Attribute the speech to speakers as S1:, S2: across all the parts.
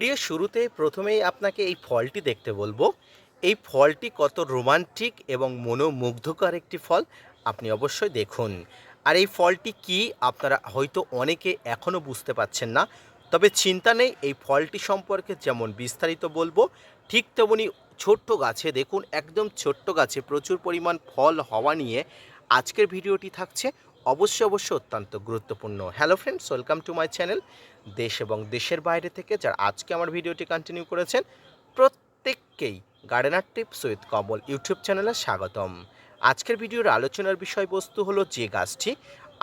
S1: প্রিয় শুরুতে প্রথমেই আপনাকে এই ফলটি দেখতে বলবো। এই ফলটি কত রোমান্টিক এবং মনোমুগ্ধকর একটি ফল, আপনি অবশ্যই দেখুন। আর এই ফলটি কি আপনারা হয়তো অনেকে এখনও বুঝতে পারছেন না। তবে চিন্তা নেই, এই ফলটি সম্পর্কে যেমন বিস্তারিত বলবো, ঠিক তেমনি ছোট্ট গাছে দেখুন, একদম ছোট্ট গাছে প্রচুর পরিমাণ ফল হওয়া নিয়ে আজকের ভিডিওটি থাকছে। অবশ্যই অত্যন্ত গুরুত্বপূর্ণ। Hello friends, welcome to my channel. দেশ এবং দেশের বাইরে থেকে যারা আজকে আমার ভিডিওটি কন্টিনিউ করেছেন, প্রত্যেককেই gardener tips with Kamal YouTube চ্যানেলে স্বাগতম। আজকের ভিডিওর আলোচনার বিষয়বস্তু হলো যে গাছটি,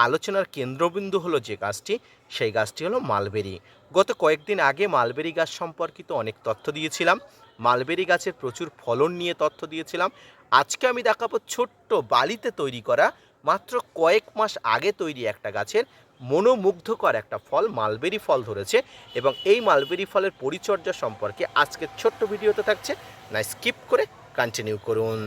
S1: আলোচনার কেন্দ্রবিন্দু হলো যে গাছটি, সেই গাছটি হলো মালবেরি। গত কয়েকদিন আগে মালবেরি গাছ সম্পর্কিত অনেক তথ্য দিয়েছিলাম। মালবেরি গাছের প্রচুর ফলন নিয়ে তথ্য দিয়েছিলাম। আজকে আমি দেখাবো ছোট্ট বালিতে তৈরি করা, মাত্র কয়েক মাস আগে তৈরি একটা গাছের মনোমুগ্ধকর একটা ফল, মালবেরি ফল ধরেছে। এবং এই মালবেরি ফলের পরিচর্যা সম্পর্কে আজকের ছোট্ট ভিডিওতে থাকছে, না স্কিপ করে কন্টিনিউ করুন।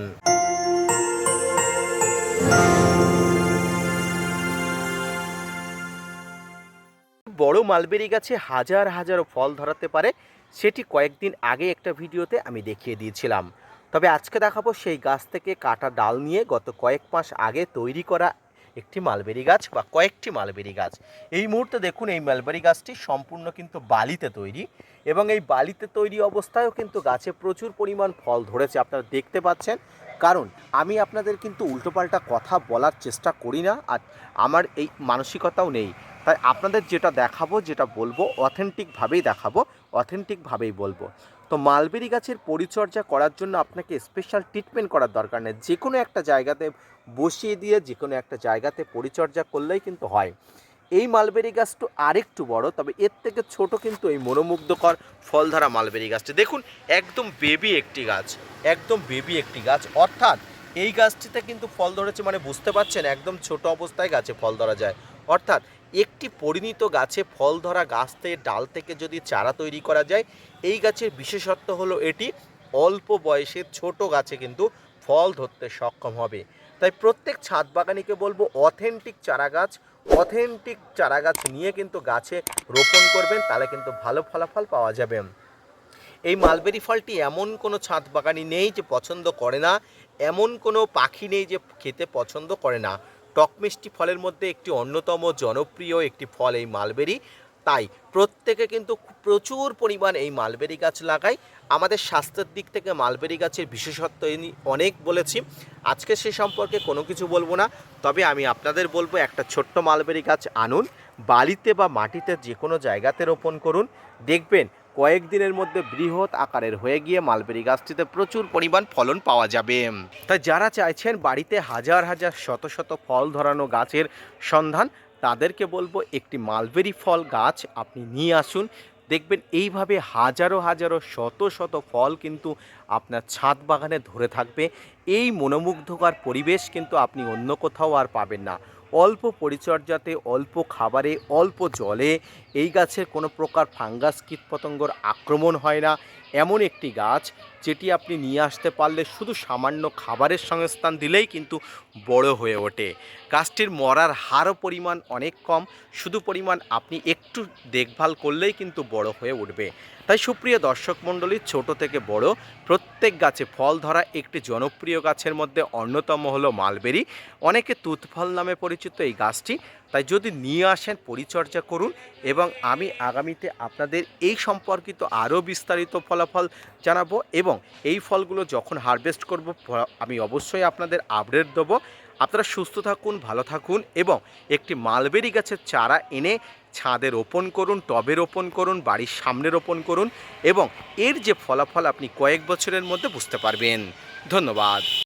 S1: বড় মালবেরি গাছে হাজার হাজার ফল ধরাতে পারে, সেটি কয়েকদিন আগে একটা ভিডিওতে আমি দেখিয়ে দিয়েছিলাম। তবে আজকে দেখাবো সেই গাছ থেকে কাটা ডাল নিয়ে গত কয়েক মাস আগে তৈরি করা একটি মালবেরি গাছ বা কয়েকটি মালবেরি গাছ। এই মুহূর্তে দেখুন, এই মালবেরি গাছটি সম্পূর্ণ কিন্তু বালিতে তৈরি, এবং এই বালিতে তৈরি অবস্থায়ও কিন্তু গাছে প্রচুর পরিমাণ ফল ধরেছে, আপনারা দেখতে পাচ্ছেন। কারণ আমি আপনাদের কিন্তু উল্টোপাল্টা কথা বলার চেষ্টা করি না, আর আমার এই মানসিকতাও নেই। তাই আপনাদের যেটা দেখাবো, যেটা বলবো, অথেন্টিকভাবেই দেখাবো, অথেন্টিকভাবেই বলবো। তো মালবেরি গাছের পরিচর্যা করার জন্য আপনাকে স্পেশাল ট্রিটমেন্ট করার দরকার নেই। যে কোনো একটা জায়গাতে বসিয়ে দিয়ে যে কোনো একটা জায়গাতে পরিচর্যা করলেই কিন্তু হয়। এই মালবেরি গাছটা আরেকটু বড়, তবে এর থেকে ছোট কিন্তু এই মনোমুগ্ধকর ফল ধরা মালবেরি গাছটি দেখুন, একদম বেবি একটি গাছ, একদম বেবি একটি গাছ। অর্থাৎ এই গাছটিতে কিন্তু ফল ধরেছে, মানে বুঝতে পারছেন, একদম ছোট অবস্থায় গাছে ফল ধরা যায়। অর্থাৎ একটি পরিণত গাছে ফল ধরা গাছ থেকে, ডাল থেকে যদি চারা তৈরি করা যায়, এই গাছের বিশেষত্ব হলো এটি অল্প বয়সে ছোট গাছে কিন্তু ফল ধরতে সক্ষম হবে। তাই প্রত্যেক ছাদ বাগানিকে বলবো, অথেন্টিক চারা গাছ নিয়ে কিন্তু গাছে রোপণ করবেন, তাহলে কিন্তু ভালো ফলাফল পাওয়া যাবে। এই মালবেরি ফলটি এমন কোনো ছাদ বাগানি নেই যে পছন্দ করে না, এমন কোনো পাখি নেই যে খেতে পছন্দ করে না। টক মিষ্টি ফলের মধ্যে একটি অন্যতম জনপ্রিয় একটি ফল এই মালবেরি। তাই প্রত্যেকে কিন্তু প্রচুর পরিমাণ এই মালবেরি গাছ লাগায়। আমাদের স্বাস্থ্যের দিক থেকে মালবেরি গাছের বিশেষত্ব অনেক বলেছি, আজকে সে সম্পর্কে কোনো কিছু বলবো না। তবে আমি আপনাদের বলবো, একটা ছোট্ট মালবেরি গাছ আনুন, বালিতে বা মাটিতে যে কোনো জায়গাতে রোপণ করুন, দেখবেন কয়েকদিনের মধ্যে বৃহৎ আকারের হয়ে গিয়ে মালবেরি গাছটিতে প্রচুর পরিমাণ ফলন পাওয়া যাবে। তাই যারা চাইছেন বাড়িতে হাজার হাজার শত শত ফল ধরানো গাছের সন্ধান, তাদেরকে বলবো একটি মালবেরি ফল গাছ আপনি নিয়ে আসুন। দেখবেন এইভাবে হাজারো হাজারো শত শত ফল কিন্তু আপনার ছাদ বাগানে ধরে থাকবে। এই মনোমুগ্ধকর পরিবেশ কিন্তু আপনি অন্য কোথাও আর পাবেন না। অল্প পরিচর্যাতে, অল্প খাবারে, অল্প জলে এই গাছের কোনো প্রকার ফাঙ্গাস কীটপতঙ্গর আক্রমণ হয় না। এমন একটি গাছ যেটি আপনি নিয়ে আসতে পারলে শুধু সামান্য খাবারের সংস্থান দিলেই কিন্তু বড় হয়ে ওঠে। গাছটির মরার হারও পরিমাণ অনেক কম, শুধু পরিমাণ আপনি একটু দেখভাল করলেই কিন্তু বড় হয়ে উঠবে। তাই সুপ্রিয় দর্শক মণ্ডলী, ছোট থেকে বড় প্রত্যেক গাছে ফল ধরা একটি জনপ্রিয় গাছের মধ্যে অন্যতম হলো মালবেরি, অনেকে তুতফল নামে পরিচিত এই গাছটি। তাই যদি নিয়ে আসেন, পরিচর্যা করুন, এবং আমি আগামীতে আপনাদের এই সম্পর্কিত আরও বিস্তারিত ফলাফল জানাবো, এবং এই ফলগুলো যখন হারভেস্ট করব আমি অবশ্যই আপনাদের আপডেট দেবো। আপনারা সুস্থ থাকুন, ভালো থাকুন, এবং একটি মালবেরি গাছের চারা এনে ছাদে রোপণ করুন, টবে রোপণ করুন, বাড়ির সামনে রোপণ করুন, এবং এর যে ফলাফল আপনি কয়েক বছরের মধ্যে বুঝতে পারবেন। ধন্যবাদ।